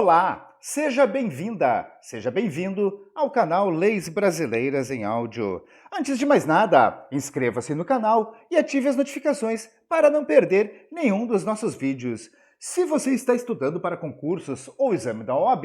Olá, seja bem-vinda, seja bem-vindo ao canal Leis Brasileiras em Áudio. Antes de mais nada, inscreva-se no canal e ative as notificações para não perder nenhum dos nossos vídeos. Se você está estudando para concursos ou exame da OAB,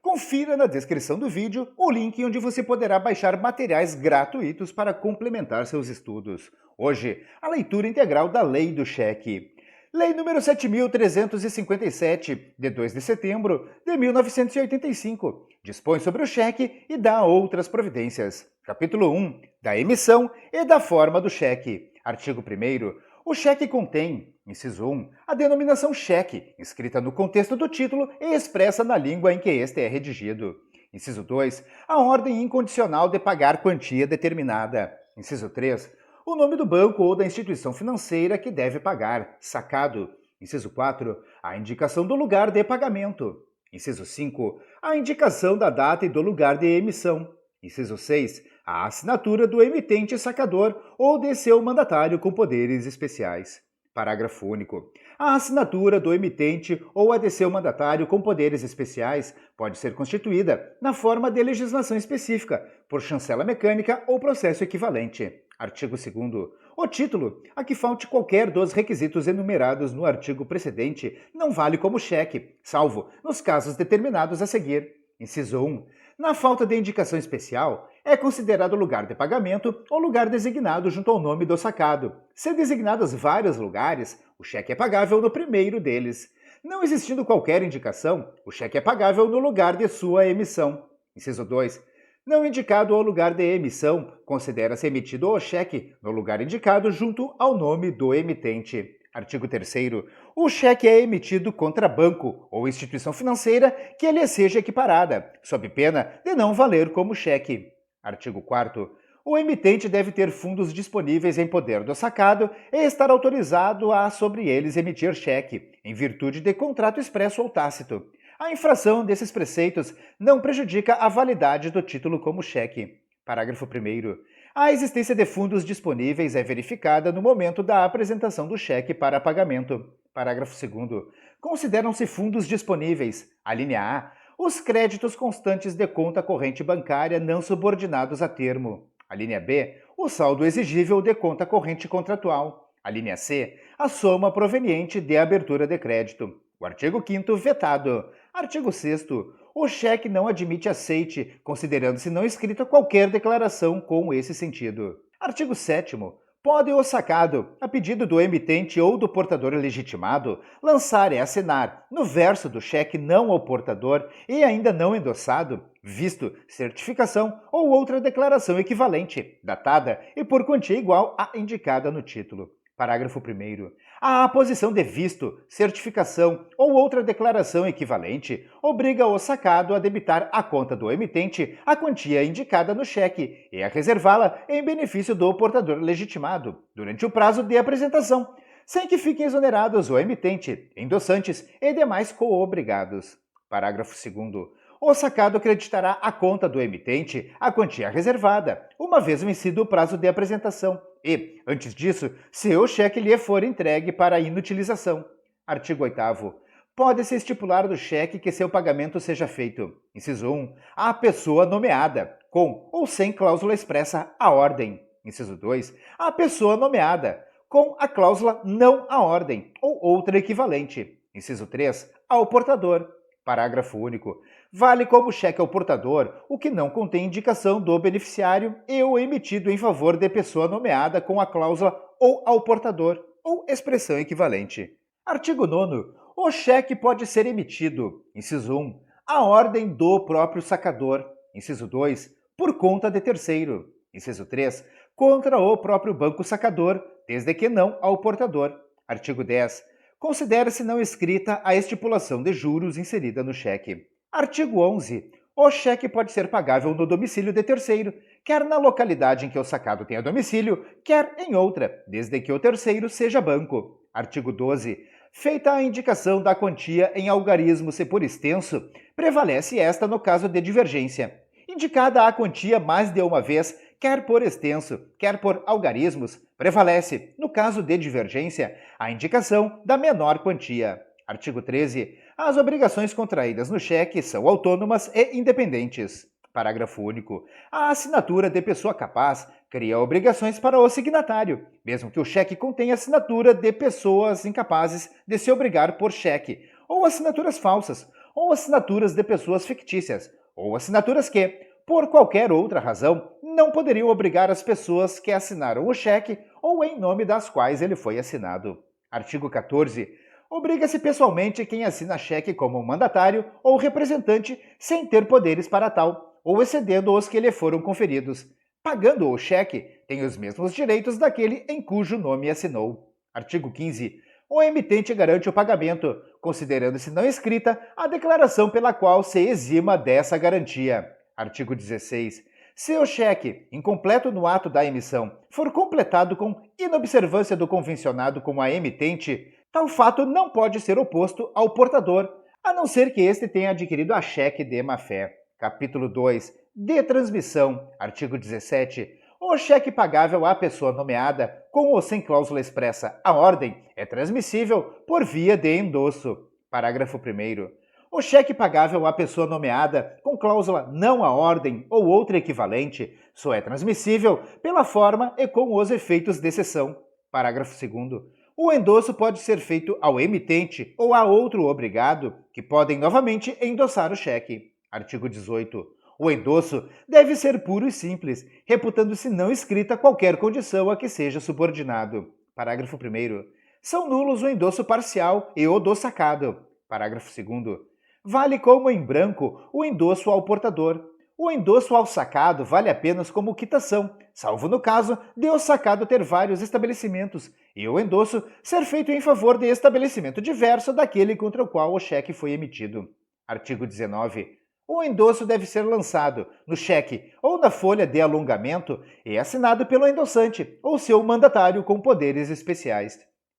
confira na descrição do vídeo o link onde você poderá baixar materiais gratuitos para complementar seus estudos. Hoje, a leitura integral da Lei do Cheque. Lei nº 7.357, de 2 de setembro de 1985, dispõe sobre o cheque e dá outras providências. Capítulo 1. Da emissão e da forma do cheque. Artigo 1º. O cheque contém, inciso 1, a denominação cheque, inscrita no contexto do título e expressa na língua em que este é redigido. Inciso 2. A ordem incondicional de pagar quantia determinada. Inciso 3. O nome do banco ou da instituição financeira que deve pagar, sacado. Inciso 4. A indicação do lugar de pagamento. Inciso 5. A indicação da data e do lugar de emissão. Inciso 6. A assinatura do emitente sacador ou de seu mandatário com poderes especiais. Parágrafo único. A assinatura do emitente ou a de seu mandatário com poderes especiais pode ser constituída na forma de legislação específica, por chancela mecânica ou processo equivalente. Artigo 2º. O título, a que falte qualquer dos requisitos enumerados no artigo precedente, não vale como cheque, salvo nos casos determinados a seguir. Inciso 1. Na falta de indicação especial, é considerado lugar de pagamento ou lugar designado junto ao nome do sacado. Se designados vários lugares, o cheque é pagável no primeiro deles. Não existindo qualquer indicação, o cheque é pagável no lugar de sua emissão. Inciso 2. Não indicado o lugar de emissão, considera-se emitido o cheque no lugar indicado junto ao nome do emitente. Artigo 3º. O cheque é emitido contra banco ou instituição financeira que lhe seja equiparada, sob pena de não valer como cheque. Artigo 4º. O emitente deve ter fundos disponíveis em poder do sacado e estar autorizado a sobre eles emitir cheque, em virtude de contrato expresso ou tácito. A infração desses preceitos não prejudica a validade do título como cheque. Parágrafo 1º. A existência de fundos disponíveis é verificada no momento da apresentação do cheque para pagamento. Parágrafo 2º. Consideram-se fundos disponíveis, a linha A, os créditos constantes de conta corrente bancária não subordinados a termo. A linha B, o saldo exigível de conta corrente contratual. A linha C, a soma proveniente de abertura de crédito. O artigo 5º vetado. Artigo 6º. O cheque não admite aceite, considerando-se não escrita qualquer declaração com esse sentido. Artigo 7º. Pode o sacado, a pedido do emitente ou do portador legitimado, lançar e assinar, no verso do cheque não ao portador e ainda não endossado, visto, certificação ou outra declaração equivalente, datada e por quantia igual à indicada no título. Parágrafo 1º. A aposição de visto, certificação ou outra declaração equivalente obriga o sacado a debitar à conta do emitente a quantia indicada no cheque e a reservá-la em benefício do portador legitimado, durante o prazo de apresentação, sem que fiquem exonerados o emitente, endossantes e demais coobrigados. Parágrafo 2º. O sacado acreditará à conta do emitente a quantia reservada, uma vez vencido o prazo de apresentação e, antes disso, se o cheque lhe for entregue para inutilização. Artigo 8º. Pode-se estipular do cheque que seu pagamento seja feito, inciso 1, à pessoa nomeada, com ou sem cláusula expressa à ordem. Inciso 2, à pessoa nomeada, com a cláusula não à ordem ou outra equivalente. Inciso 3, ao portador. Parágrafo único. Vale como cheque ao portador o que não contém indicação do beneficiário e o emitido em favor de pessoa nomeada com a cláusula ou ao portador, ou expressão equivalente. Artigo 9º. O cheque pode ser emitido, inciso 1, à ordem do próprio sacador, inciso 2, por conta de terceiro, inciso 3, contra o próprio banco sacador, desde que não ao portador. Artigo 10. Considera-se não escrita a estipulação de juros inserida no cheque. Artigo 11. O cheque pode ser pagável no domicílio de terceiro, quer na localidade em que o sacado tenha domicílio, quer em outra, desde que o terceiro seja banco. Artigo 12. Feita a indicação da quantia em algarismo se por extenso, prevalece esta no caso de divergência. Indicada a quantia mais de uma vez, quer por extenso, quer por algarismos, prevalece, no caso de divergência, a indicação da menor quantia. Artigo 13. As obrigações contraídas no cheque são autônomas e independentes. Parágrafo único. A assinatura de pessoa capaz cria obrigações para o signatário, mesmo que o cheque contenha assinatura de pessoas incapazes de se obrigar por cheque, ou assinaturas falsas, ou assinaturas de pessoas fictícias, ou assinaturas que, por qualquer outra razão, não poderiam obrigar as pessoas que assinaram o cheque ou em nome das quais ele foi assinado. Artigo 14. Obriga-se pessoalmente quem assina cheque como mandatário ou representante sem ter poderes para tal, ou excedendo os que lhe foram conferidos. Pagando o cheque, tem os mesmos direitos daquele em cujo nome assinou. Artigo 15. O emitente garante o pagamento, considerando-se não escrita a declaração pela qual se exima dessa garantia. Artigo 16. Se o cheque, incompleto no ato da emissão, for completado com inobservância do convencionado com a emitente, tal fato não pode ser oposto ao portador, a não ser que este tenha adquirido a cheque de má-fé. Capítulo 2. De transmissão. Artigo 17. O cheque pagável à pessoa nomeada, com ou sem cláusula expressa à ordem, é transmissível por via de endosso. Parágrafo 1º. O cheque pagável à pessoa nomeada, com cláusula não à ordem ou outra equivalente, só é transmissível pela forma e com os efeitos de cessão. Parágrafo 2º. O endosso pode ser feito ao emitente ou a outro obrigado, que podem novamente endossar o cheque. Artigo 18. O endosso deve ser puro e simples, reputando-se não escrita qualquer condição a que seja subordinado. Parágrafo 1º. São nulos o endosso parcial e o do sacado. Parágrafo 2º. Vale como em branco o endosso ao portador. O endosso ao sacado vale apenas como quitação, salvo no caso de o sacado ter vários estabelecimentos e o endosso ser feito em favor de estabelecimento diverso daquele contra o qual o cheque foi emitido. Artigo 19. O endosso deve ser lançado no cheque ou na folha de alongamento e assinado pelo endossante ou seu mandatário com poderes especiais.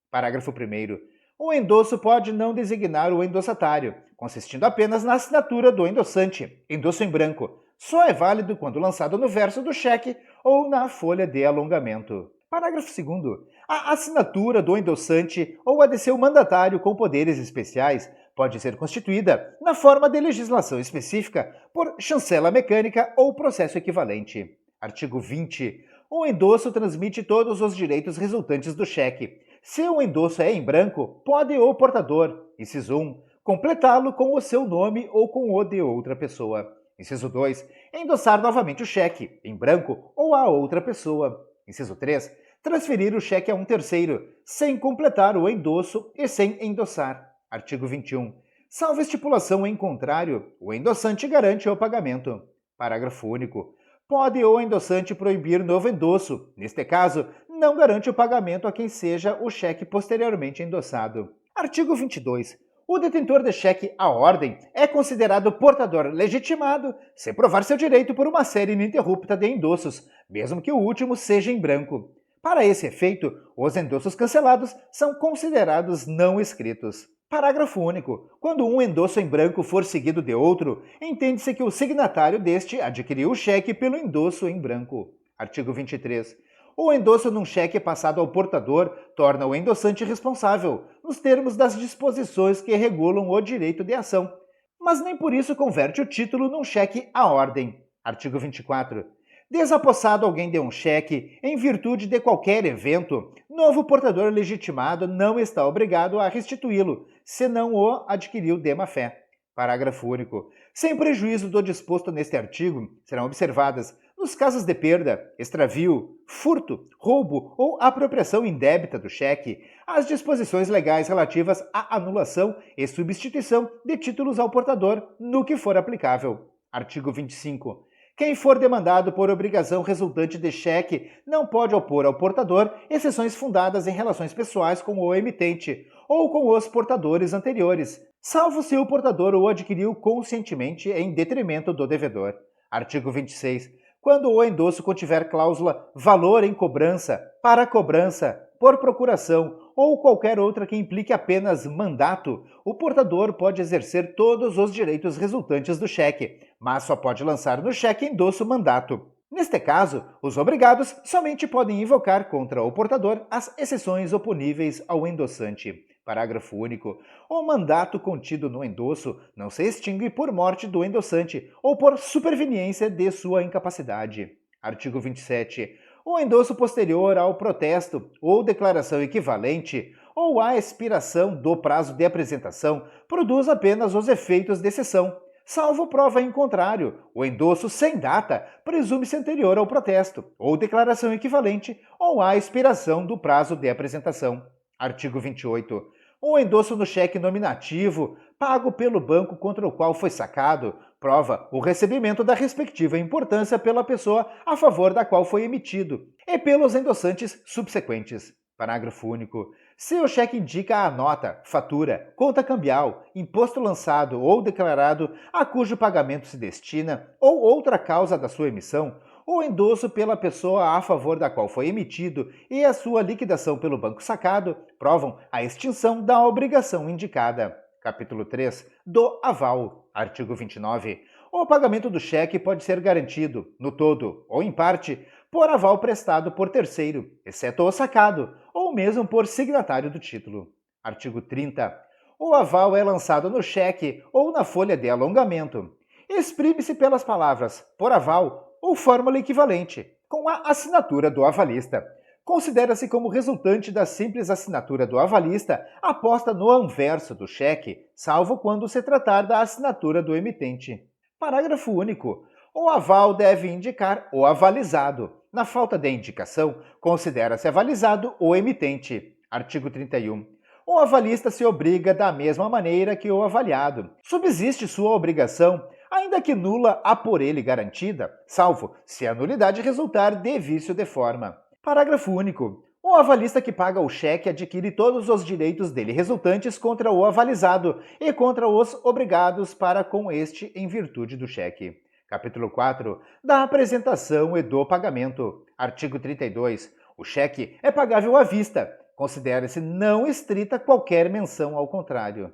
Parágrafo 1º. O endosso pode não designar o endossatário, consistindo apenas na assinatura do endossante. Endosso em branco só é válido quando lançado no verso do cheque ou na folha de alongamento. Parágrafo 2º. A assinatura do endossante ou a de seu mandatário com poderes especiais pode ser constituída, na forma de legislação específica, por chancela mecânica ou processo equivalente. Artigo 20. O endosso transmite todos os direitos resultantes do cheque. Se o endosso é em branco, pode o portador, inciso 1, completá-lo com o seu nome ou com o de outra pessoa. Inciso 2, endossar novamente o cheque, em branco ou a outra pessoa. Inciso 3, transferir o cheque a um terceiro, sem completar o endosso e sem endossar. Artigo 21. Salvo estipulação em contrário, o endossante garante o pagamento. Parágrafo único. Pode o endossante proibir novo endosso. Neste caso, não garante o pagamento a quem seja o cheque posteriormente endossado. Artigo 22. O detentor de cheque à ordem é considerado portador legitimado se provar seu direito por uma série ininterrupta de endossos, mesmo que o último seja em branco. Para esse efeito, os endossos cancelados são considerados não escritos. Parágrafo único. Quando um endosso em branco for seguido de outro, entende-se que o signatário deste adquiriu o cheque pelo endosso em branco. Artigo 23. O endosso num cheque passado ao portador torna o endossante responsável, nos termos das disposições que regulam o direito de ação, mas nem por isso converte o título num cheque à ordem. Artigo 24. Desapossado alguém de um cheque, em virtude de qualquer evento, novo portador legitimado não está obrigado a restituí-lo, se não o adquiriu de má-fé. Parágrafo único. Sem prejuízo do disposto neste artigo, serão observadas, nos casos de perda, extravio, furto, roubo ou apropriação indébita do cheque, as disposições legais relativas à anulação e substituição de títulos ao portador, no que for aplicável. Artigo 25. Quem for demandado por obrigação resultante de cheque não pode opor ao portador exceções fundadas em relações pessoais com o emitente ou com os portadores anteriores, salvo se o portador o adquiriu conscientemente em detrimento do devedor. Artigo 26. Quando o endosso contiver cláusula valor em cobrança, para cobrança, por procuração ou qualquer outra que implique apenas mandato, o portador pode exercer todos os direitos resultantes do cheque, mas só pode lançar no cheque endosso mandato. Neste caso, os obrigados somente podem invocar contra o portador as exceções oponíveis ao endossante. Parágrafo único. O mandato contido no endosso não se extingue por morte do endossante ou por superveniência de sua incapacidade. Artigo 27. O endosso posterior ao protesto ou declaração equivalente ou à expiração do prazo de apresentação produz apenas os efeitos de cessão. Salvo prova em contrário, o endosso sem data presume-se anterior ao protesto ou declaração equivalente ou à expiração do prazo de apresentação. Artigo 28. O endosso no cheque nominativo, pago pelo banco contra o qual foi sacado, prova o recebimento da respectiva importância pela pessoa a favor da qual foi emitido e pelos endossantes subsequentes. Parágrafo único. Se o cheque indica a nota, fatura, conta cambial, imposto lançado ou declarado a cujo pagamento se destina ou outra causa da sua emissão, o endosso pela pessoa a favor da qual foi emitido e a sua liquidação pelo banco sacado provam a extinção da obrigação indicada. Capítulo 3 do aval. Artigo 29. O pagamento do cheque pode ser garantido, no todo ou em parte, por aval prestado por terceiro, exceto o sacado, ou mesmo por signatário do título. Artigo 30. O aval é lançado no cheque ou na folha de alongamento. Exprime-se pelas palavras por aval ou fórmula equivalente, com a assinatura do avalista. Considera-se como resultante da simples assinatura do avalista aposta no anverso do cheque, salvo quando se tratar da assinatura do emitente. Parágrafo único. O aval deve indicar o avalizado. Na falta de indicação, considera-se avalizado o emitente. Artigo 31. O avalista se obriga da mesma maneira que o avaliado. Subsiste sua obrigação, ainda que nula a por ele garantida, salvo se a nulidade resultar de vício de forma. Parágrafo único. O avalista que paga o cheque adquire todos os direitos dele resultantes contra o avalizado e contra os obrigados para com este em virtude do cheque. Capítulo 4 da apresentação e do pagamento. Artigo 32. O cheque é pagável à vista. Considera-se não estrita qualquer menção ao contrário.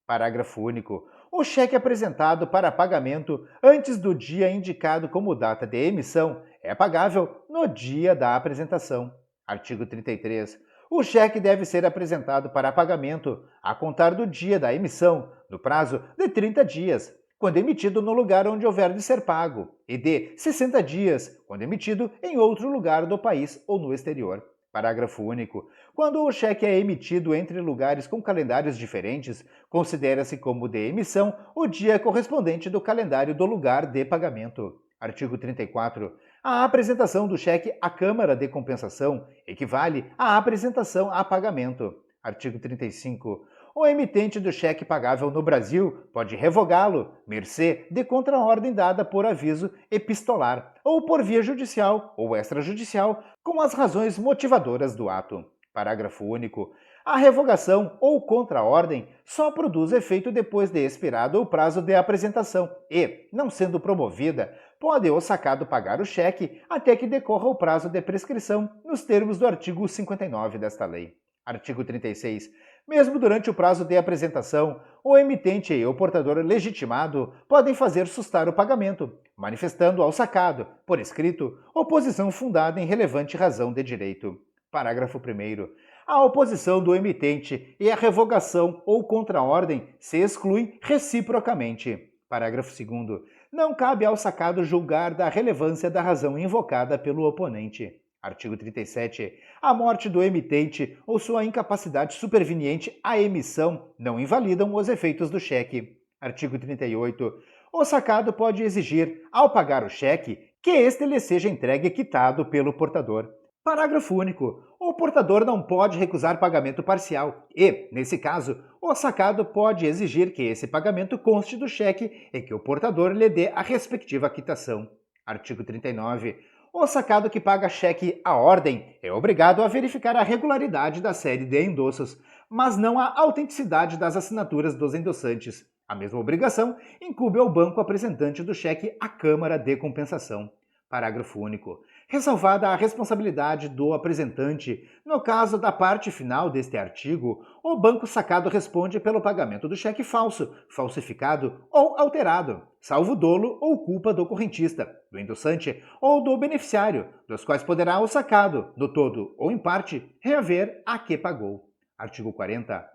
Parágrafo único. O cheque apresentado para pagamento antes do dia indicado como data de emissão é pagável no dia da apresentação. Artigo 33. O cheque deve ser apresentado para pagamento a contar do dia da emissão, no prazo de 30 dias, quando emitido no lugar onde houver de ser pago, e de 60 dias, quando emitido em outro lugar do país ou no exterior. Parágrafo único. Quando o cheque é emitido entre lugares com calendários diferentes, considera-se como de emissão o dia correspondente do calendário do lugar de pagamento. Artigo 34. A apresentação do cheque à Câmara de Compensação equivale à apresentação a pagamento. Artigo 35. O emitente do cheque pagável no Brasil pode revogá-lo, mercê de contraordem dada por aviso epistolar, ou por via judicial ou extrajudicial, com as razões motivadoras do ato. Parágrafo único. A revogação ou contraordem só produz efeito depois de expirado o prazo de apresentação e, não sendo promovida, pode o sacado pagar o cheque até que decorra o prazo de prescrição, nos termos do artigo 59 desta lei. Artigo 36. Mesmo durante o prazo de apresentação, o emitente e o portador legitimado podem fazer sustar o pagamento, manifestando ao sacado, por escrito, oposição fundada em relevante razão de direito. Parágrafo 1º. A oposição do emitente e a revogação ou contraordem se excluem reciprocamente. Parágrafo 2º. Não cabe ao sacado julgar da relevância da razão invocada pelo oponente. Artigo 37. A morte do emitente ou sua incapacidade superveniente à emissão não invalidam os efeitos do cheque. Artigo 38. O sacado pode exigir, ao pagar o cheque, que este lhe seja entregue quitado pelo portador. Parágrafo único. O portador não pode recusar pagamento parcial e, nesse caso, o sacado pode exigir que esse pagamento conste do cheque e que o portador lhe dê a respectiva quitação. Artigo 39. O sacado que paga cheque à ordem é obrigado a verificar a regularidade da série de endossos, mas não a autenticidade das assinaturas dos endossantes. A mesma obrigação incumbe ao banco apresentante do cheque à Câmara de Compensação. Parágrafo único. Ressalvada a responsabilidade do apresentante, no caso da parte final deste artigo, o banco sacado responde pelo pagamento do cheque falso, falsificado ou alterado, salvo dolo ou culpa do correntista, do endossante ou do beneficiário, dos quais poderá o sacado, no todo ou em parte, reaver a que pagou. Artigo 40.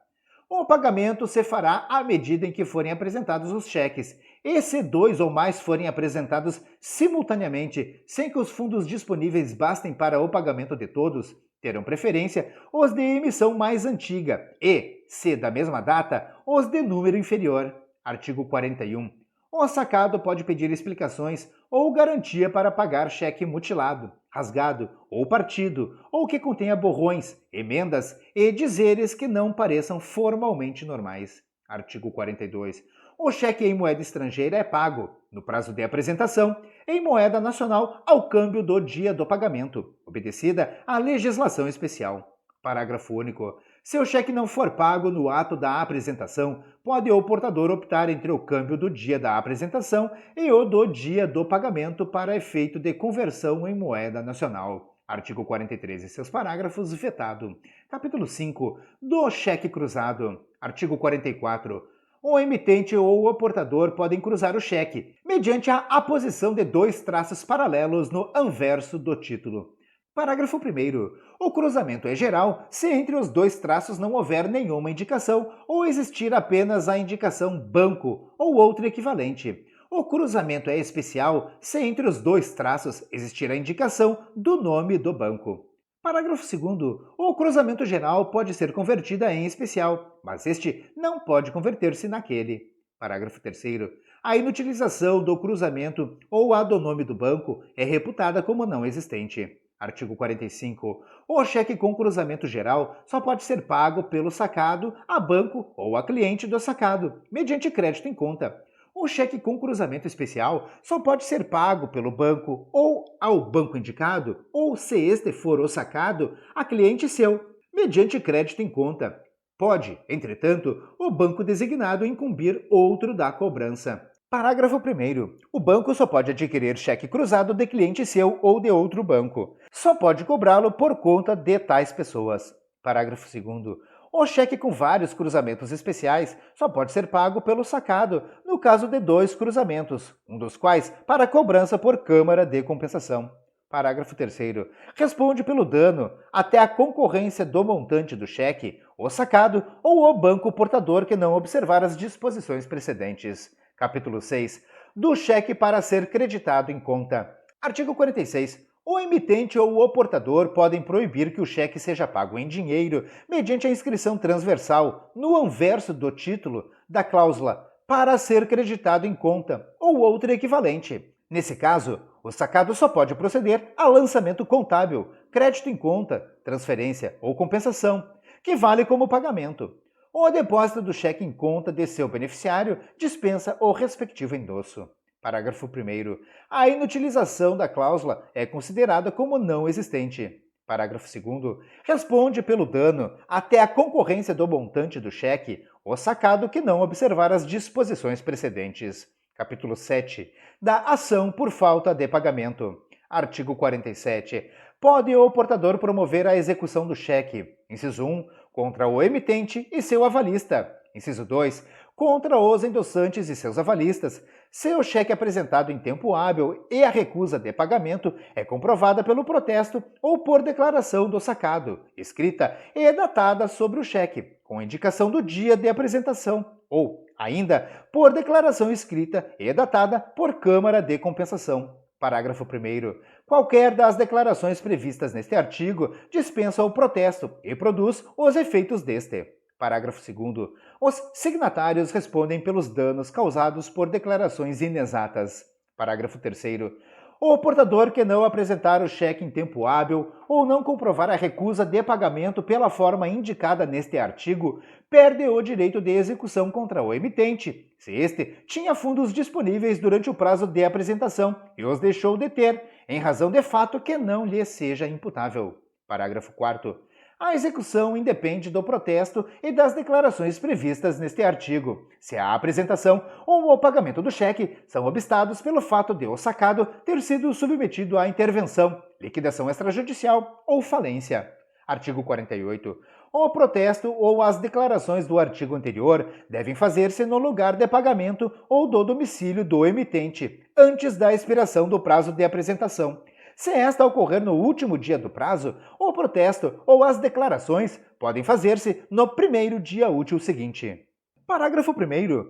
O pagamento se fará à medida em que forem apresentados os cheques, e se 2 ou mais forem apresentados simultaneamente, sem que os fundos disponíveis bastem para o pagamento de todos, terão preferência os de emissão mais antiga e, se da mesma data, os de número inferior. Artigo 41. O sacado pode pedir explicações ou garantia para pagar cheque mutilado, rasgado ou partido, ou que contenha borrões, emendas e dizeres que não pareçam formalmente normais. Artigo 42. O cheque em moeda estrangeira é pago, no prazo de apresentação, em moeda nacional ao câmbio do dia do pagamento, obedecida à legislação especial. Parágrafo único. Se o cheque não for pago no ato da apresentação, pode o portador optar entre o câmbio do dia da apresentação e o do dia do pagamento para efeito de conversão em moeda nacional. Artigo 43 e seus parágrafos, vetado. Capítulo 5. Do cheque cruzado. Artigo 44. O emitente ou o portador podem cruzar o cheque, mediante a aposição de 2 traços paralelos no anverso do título. Parágrafo 1º. O cruzamento é geral se entre os 2 traços não houver nenhuma indicação ou existir apenas a indicação banco ou outro equivalente. O cruzamento é especial se entre os 2 traços existir a indicação do nome do banco. Parágrafo 2º. O cruzamento geral pode ser convertido em especial, mas este não pode converter-se naquele. Parágrafo 3º. A inutilização do cruzamento ou a do nome do banco é reputada como não existente. Artigo 45. O cheque com cruzamento geral só pode ser pago pelo sacado a banco ou a cliente do sacado, mediante crédito em conta. O cheque com cruzamento especial só pode ser pago pelo banco ou ao banco indicado, ou, se este for o sacado, a cliente seu, mediante crédito em conta. Pode, entretanto, o banco designado incumbir outro da cobrança. Parágrafo 1º. O banco só pode adquirir cheque cruzado de cliente seu ou de outro banco. Só pode cobrá-lo por conta de tais pessoas. Parágrafo 2º. O cheque com vários cruzamentos especiais só pode ser pago pelo sacado, no caso de 2 cruzamentos, um dos quais para cobrança por câmara de compensação. Parágrafo 3º. Responde pelo dano até a concorrência do montante do cheque, o sacado ou o banco portador que não observar as disposições precedentes. Capítulo 6. Do cheque para ser creditado em conta. Artigo 46. O emitente ou o portador podem proibir que o cheque seja pago em dinheiro mediante a inscrição transversal no anverso do título da cláusula para ser creditado em conta ou outro equivalente. Nesse caso, o sacado só pode proceder a lançamento contábil, crédito em conta, transferência ou compensação, que vale como pagamento. O depósito do cheque em conta de seu beneficiário dispensa o respectivo endosso. Parágrafo 1º. A inutilização da cláusula é considerada como não existente. Parágrafo 2º. Responde pelo dano até a concorrência do montante do cheque, o sacado que não observar as disposições precedentes. Capítulo 7. Da ação por falta de pagamento. Artigo 47. Pode o portador promover a execução do cheque. Inciso 1. Contra o emitente e seu avalista. Inciso 2. Contra os endossantes e seus avalistas, se o cheque apresentado em tempo hábil e a recusa de pagamento é comprovada pelo protesto ou por declaração do sacado, escrita e datada sobre o cheque, com indicação do dia de apresentação, ou, ainda, por declaração escrita e datada por Câmara de Compensação. Parágrafo 1º. Qualquer das declarações previstas neste artigo dispensa o protesto e produz os efeitos deste. Parágrafo 2º. Os signatários respondem pelos danos causados por declarações inexatas. Parágrafo 3º. O portador que não apresentar o cheque em tempo hábil ou não comprovar a recusa de pagamento pela forma indicada neste artigo, perde o direito de execução contra o emitente, se este tinha fundos disponíveis durante o prazo de apresentação e os deixou de ter, em razão de fato que não lhe seja imputável. Parágrafo 4º. A execução independe do protesto e das declarações previstas neste artigo, se a apresentação ou o pagamento do cheque são obstados pelo fato de o sacado ter sido submetido à intervenção, liquidação extrajudicial ou falência. Artigo 48. O protesto ou as declarações do artigo anterior devem fazer-se no lugar de pagamento ou do domicílio do emitente, antes da expiração do prazo de apresentação, Se esta ocorrer no último dia do prazo, o protesto ou as declarações podem fazer-se no primeiro dia útil seguinte. Parágrafo 1º.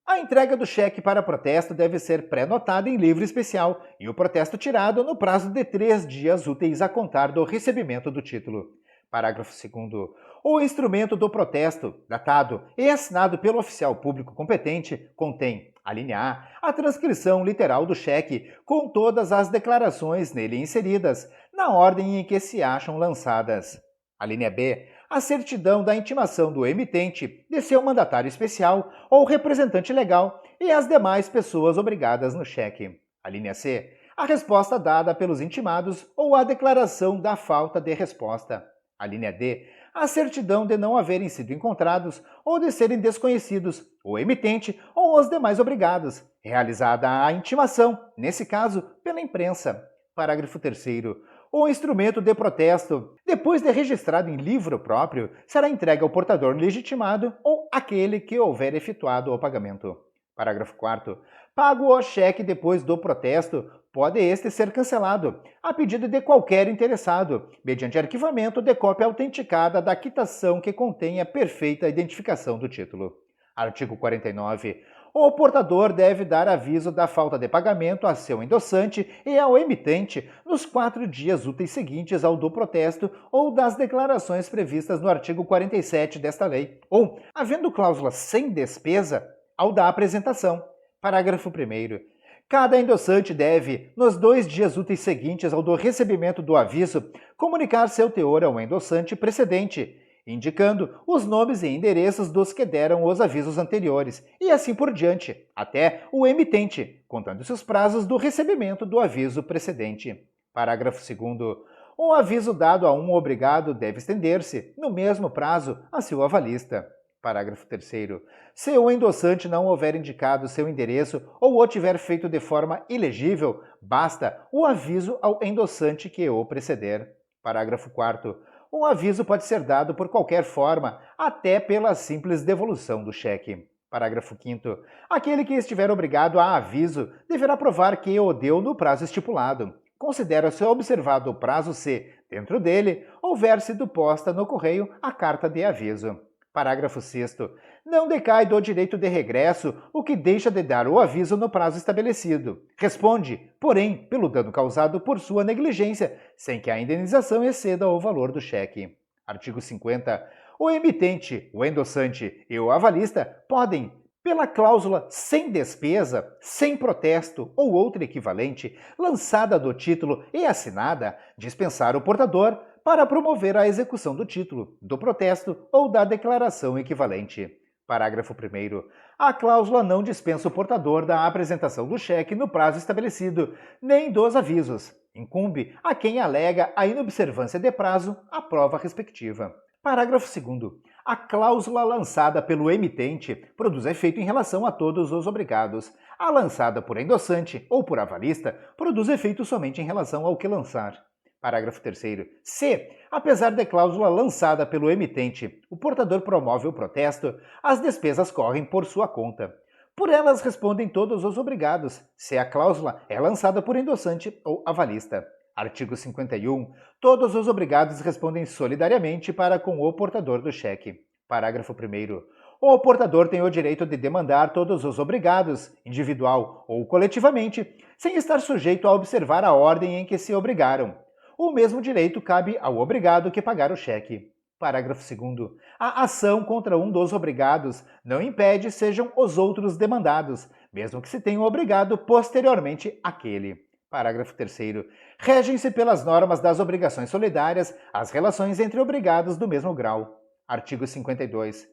A entrega do cheque para protesto deve ser pré-notada em livro especial e o protesto tirado no prazo de 3 dias úteis a contar do recebimento do título. Parágrafo 2º. O instrumento do protesto, datado e assinado pelo oficial público competente, contém, alínea A, a transcrição literal do cheque, com todas as declarações nele inseridas, na ordem em que se acham lançadas. Alínea B, a certidão da intimação do emitente, de seu mandatário especial ou representante legal e as demais pessoas obrigadas no cheque. Alínea C, a resposta dada pelos intimados ou a declaração da falta de resposta. Alínea D, a certidão de não haverem sido encontrados ou de serem desconhecidos o emitente ou os demais obrigados, realizada a intimação, nesse caso, pela imprensa. Parágrafo 3º. O instrumento de protesto, depois de registrado em livro próprio, será entregue ao portador legitimado ou àquele que houver efetuado o pagamento. Parágrafo 4º. Pago o cheque depois do protesto, pode este ser cancelado, a pedido de qualquer interessado, mediante arquivamento de cópia autenticada da quitação que contenha perfeita identificação do título. Artigo 49. O portador deve dar aviso da falta de pagamento a seu endossante e ao emitente nos 4 dias úteis seguintes ao do protesto ou das declarações previstas no artigo 47 desta lei, ou, havendo cláusula sem despesa, ao da apresentação. Parágrafo 1º. Cada endossante deve, nos 2 dias úteis seguintes ao do recebimento do aviso, comunicar seu teor ao endossante precedente, indicando os nomes e endereços dos que deram os avisos anteriores, e assim por diante, até o emitente, contando-se os prazos do recebimento do aviso precedente. Parágrafo 2º. O aviso dado a um obrigado deve estender-se, no mesmo prazo, a seu avalista. Parágrafo 3º. Se o endossante não houver indicado seu endereço ou o tiver feito de forma ilegível, basta o aviso ao endossante que o preceder. Parágrafo 4º. O aviso pode ser dado por qualquer forma, até pela simples devolução do cheque. Parágrafo 5º. Aquele que estiver obrigado a aviso deverá provar que o deu no prazo estipulado. Considera-se observado o prazo se, dentro dele, houver sido posta no correio a carta de aviso. Parágrafo 6º. Não decai do direito de regresso o que deixa de dar o aviso no prazo estabelecido. Responde, porém, pelo dano causado por sua negligência, sem que a indenização exceda o valor do cheque. Artigo 50. O emitente, o endossante e o avalista podem, pela cláusula sem despesa, sem protesto ou outra equivalente, lançada do título e assinada, dispensar o portador para promover a execução do título, do protesto ou da declaração equivalente. Parágrafo 1º. A cláusula não dispensa o portador da apresentação do cheque no prazo estabelecido, nem dos avisos. Incumbe a quem alega a inobservância de prazo a prova respectiva. Parágrafo 2º. A cláusula lançada pelo emitente produz efeito em relação a todos os obrigados. A lançada por endossante ou por avalista produz efeito somente em relação ao que lançar. Parágrafo 3º. Se, apesar da cláusula lançada pelo emitente, o portador promove o protesto, as despesas correm por sua conta. Por elas respondem todos os obrigados, se a cláusula é lançada por endossante ou avalista. Artigo 51. Todos os obrigados respondem solidariamente para com o portador do cheque. Parágrafo 1º. O portador tem o direito de demandar todos os obrigados, individual ou coletivamente, sem estar sujeito a observar a ordem em que se obrigaram. O mesmo direito cabe ao obrigado que pagar o cheque. Parágrafo 2º. A ação contra um dos obrigados não impede sejam os outros demandados, mesmo que se tenha obrigado posteriormente àquele. Parágrafo 3º. Regem-se pelas normas das obrigações solidárias as relações entre obrigados do mesmo grau. Artigo 52.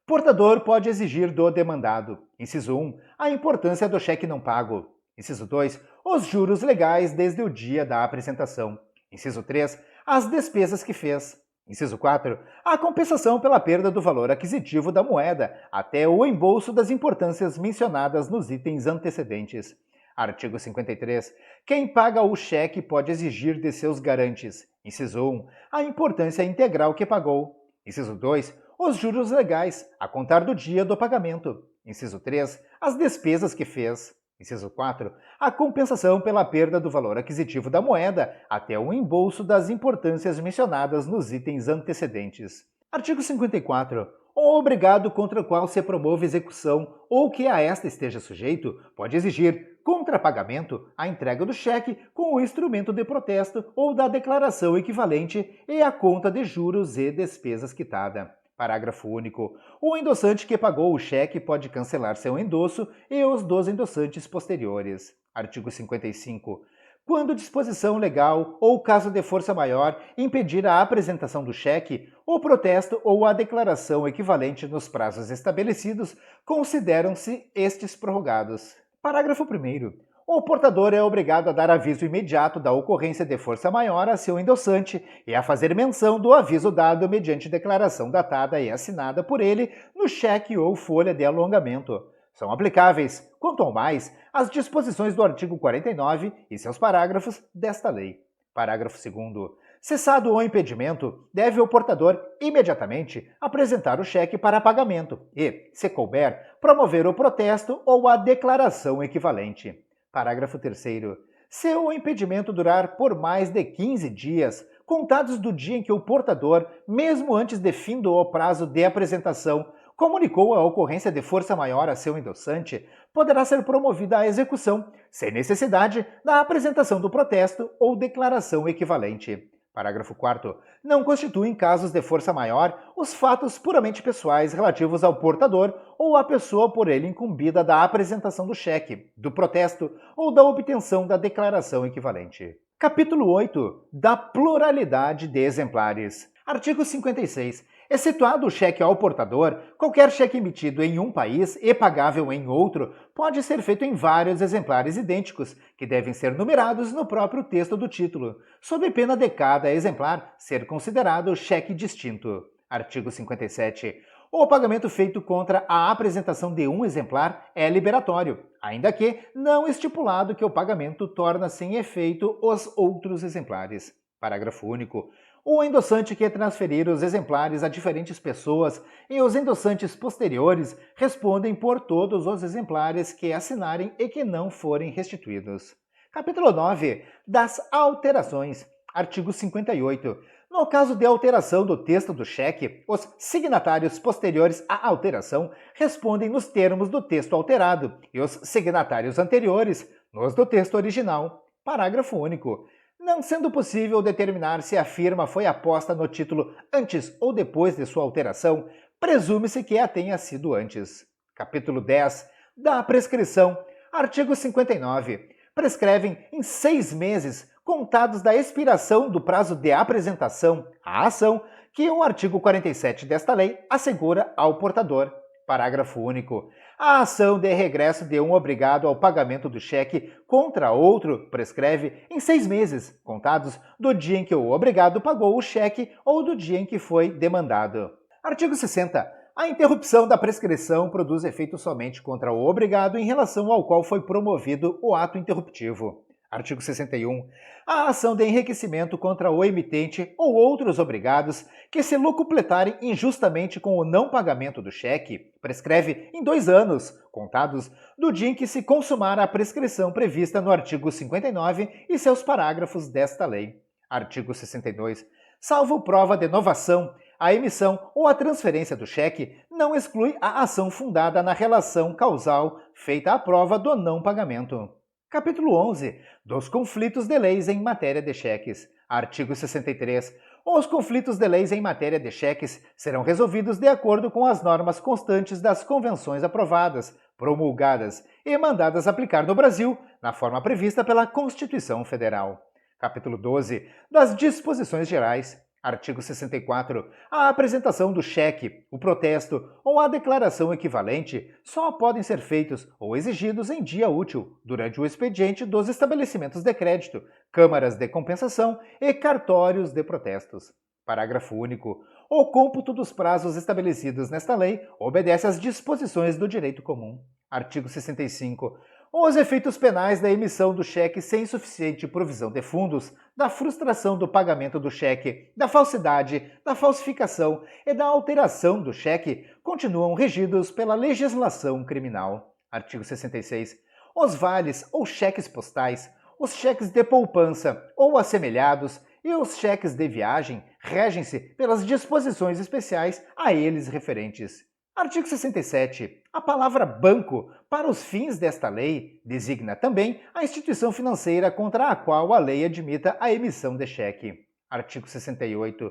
Portador pode exigir do demandado. Inciso 1. A importância do cheque não pago. Inciso 2. Os juros legais desde o dia da apresentação. Inciso 3. As despesas que fez. Inciso 4. A compensação pela perda do valor aquisitivo da moeda até o embolso das importâncias mencionadas nos itens antecedentes. Artigo 53. Quem paga o cheque pode exigir de seus garantes. Inciso 1. A importância integral que pagou. Inciso 2. Os juros legais, a contar do dia do pagamento. Inciso 3. As despesas que fez. Inciso 4. A compensação pela perda do valor aquisitivo da moeda até o embolso das importâncias mencionadas nos itens antecedentes. Artigo 54. O obrigado contra o qual se promove execução ou que a esta esteja sujeito pode exigir, contra pagamento, a entrega do cheque com o instrumento de protesto ou da declaração equivalente e a conta de juros e despesas quitada. Parágrafo único. O endossante que pagou o cheque pode cancelar seu endosso e os dos endossantes posteriores. Artigo 55. Quando disposição legal ou caso de força maior impedir a apresentação do cheque, o protesto ou a declaração equivalente nos prazos estabelecidos, consideram-se estes prorrogados. Parágrafo 1º. O portador é obrigado a dar aviso imediato da ocorrência de força maior a seu endossante e a fazer menção do aviso dado mediante declaração datada e assinada por ele no cheque ou folha de alongamento. São aplicáveis, quanto ao mais, as disposições do artigo 49 e seus parágrafos desta lei. Parágrafo 2º. Cessado o impedimento, deve o portador imediatamente apresentar o cheque para pagamento e, se couber, promover o protesto ou a declaração equivalente. Parágrafo 3º. Se o impedimento durar por mais de 15 dias, contados do dia em que o portador, mesmo antes de fim do prazo de apresentação, comunicou a ocorrência de força maior a seu endossante, poderá ser promovida a execução, sem necessidade da apresentação do protesto ou declaração equivalente. Parágrafo 4º. Não constituem casos de força maior os fatos puramente pessoais relativos ao portador ou à pessoa por ele incumbida da apresentação do cheque, do protesto ou da obtenção da declaração equivalente. Capítulo 8. Da pluralidade de exemplares. Artigo 56. Excetuado o cheque ao portador, qualquer cheque emitido em um país e pagável em outro pode ser feito em vários exemplares idênticos, que devem ser numerados no próprio texto do título, sob pena de cada exemplar ser considerado cheque distinto. Artigo 57. O pagamento feito contra a apresentação de um exemplar é liberatório, ainda que não estipulado que o pagamento torna sem efeito os outros exemplares. Parágrafo único. O endossante que transferir os exemplares a diferentes pessoas e os endossantes posteriores respondem por todos os exemplares que assinarem e que não forem restituídos. Capítulo 9. Das alterações. Artigo 58. No caso de alteração do texto do cheque, os signatários posteriores à alteração respondem nos termos do texto alterado e os signatários anteriores nos do texto original. Parágrafo único. Não sendo possível determinar se a firma foi aposta no título antes ou depois de sua alteração, presume-se que a tenha sido antes. Capítulo 10. Da prescrição. Artigo 59. Prescrevem em 6 meses, contados da expiração do prazo de apresentação à ação, que o artigo 47 desta lei assegura ao portador. Parágrafo único. A ação de regresso de um obrigado ao pagamento do cheque contra outro prescreve em 6 meses, contados do dia em que o obrigado pagou o cheque ou do dia em que foi demandado. Artigo 60. A interrupção da prescrição produz efeito somente contra o obrigado em relação ao qual foi promovido o ato interruptivo. Artigo 61. A ação de enriquecimento contra o emitente ou outros obrigados que se locupletarem injustamente com o não pagamento do cheque prescreve em 2 anos, contados do dia em que se consumar a prescrição prevista no artigo 59 e seus parágrafos desta lei. Artigo 62. Salvo prova de novação, a emissão ou a transferência do cheque não exclui a ação fundada na relação causal feita à prova do não pagamento. Capítulo 11. Dos conflitos de leis em matéria de cheques. Artigo 63. Os conflitos de leis em matéria de cheques serão resolvidos de acordo com as normas constantes das convenções aprovadas, promulgadas e mandadas aplicar no Brasil, na forma prevista pela Constituição Federal. Capítulo 12. Das disposições gerais. Artigo 64. A apresentação do cheque, o protesto ou a declaração equivalente só podem ser feitos ou exigidos em dia útil, durante o expediente dos estabelecimentos de crédito, câmaras de compensação e cartórios de protestos. Parágrafo único. O cômputo dos prazos estabelecidos nesta lei obedece às disposições do direito comum. Artigo 65. Os efeitos penais da emissão do cheque sem suficiente provisão de fundos, da frustração do pagamento do cheque, da falsidade, da falsificação e da alteração do cheque continuam regidos pela legislação criminal. Artigo 66. os vales ou cheques postais, os cheques de poupança ou assemelhados e os cheques de viagem regem-se pelas disposições especiais a eles referentes. Artigo 67. A palavra banco, para os fins desta lei, designa também a instituição financeira contra a qual a lei admita a emissão de cheque. Artigo 68.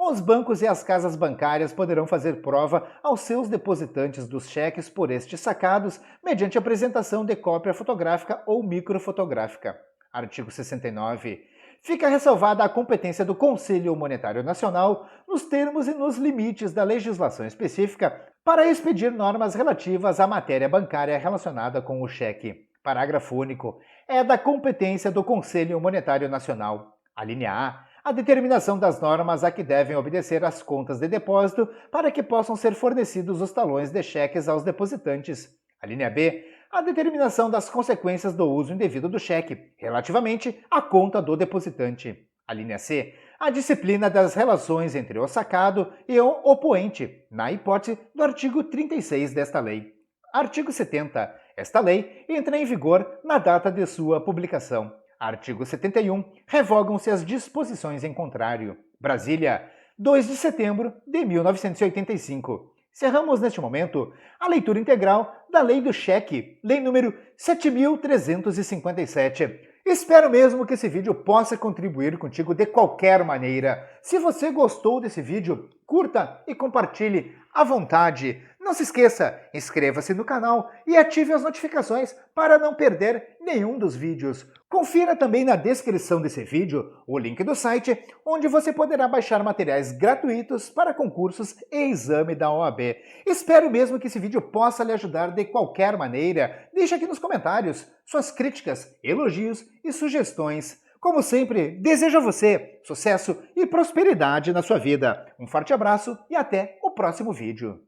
Os bancos e as casas bancárias poderão fazer prova aos seus depositantes dos cheques por estes sacados mediante apresentação de cópia fotográfica ou microfotográfica. Artigo 69. Fica ressalvada a competência do Conselho Monetário Nacional, nos termos e nos limites da legislação específica, para expedir normas relativas à matéria bancária relacionada com o cheque. Parágrafo único. É da competência do Conselho Monetário Nacional. Alínea A. A determinação das normas a que devem obedecer as contas de depósito para que possam ser fornecidos os talões de cheques aos depositantes. Alínea B. A determinação das consequências do uso indevido do cheque, relativamente à conta do depositante. Alínea C. A disciplina das relações entre o sacado e o opoente, na hipótese do artigo 36 desta lei. Artigo 70. Esta lei entra em vigor na data de sua publicação. Artigo 71. Revogam-se as disposições em contrário. Brasília, 2 de setembro de 1985. Cerramos neste momento a leitura integral da Lei do Cheque, Lei número 7.357. Espero mesmo que esse vídeo possa contribuir contigo de qualquer maneira. Se você gostou desse vídeo, curta e compartilhe à vontade. Não se esqueça, inscreva-se no canal e ative as notificações para não perder nenhum dos vídeos. Confira também na descrição desse vídeo o link do site, onde você poderá baixar materiais gratuitos para concursos e exame da OAB. Espero mesmo que esse vídeo possa lhe ajudar de qualquer maneira. Deixe aqui nos comentários suas críticas, elogios e sugestões. Como sempre, desejo a você sucesso e prosperidade na sua vida. Um forte abraço e até o próximo vídeo.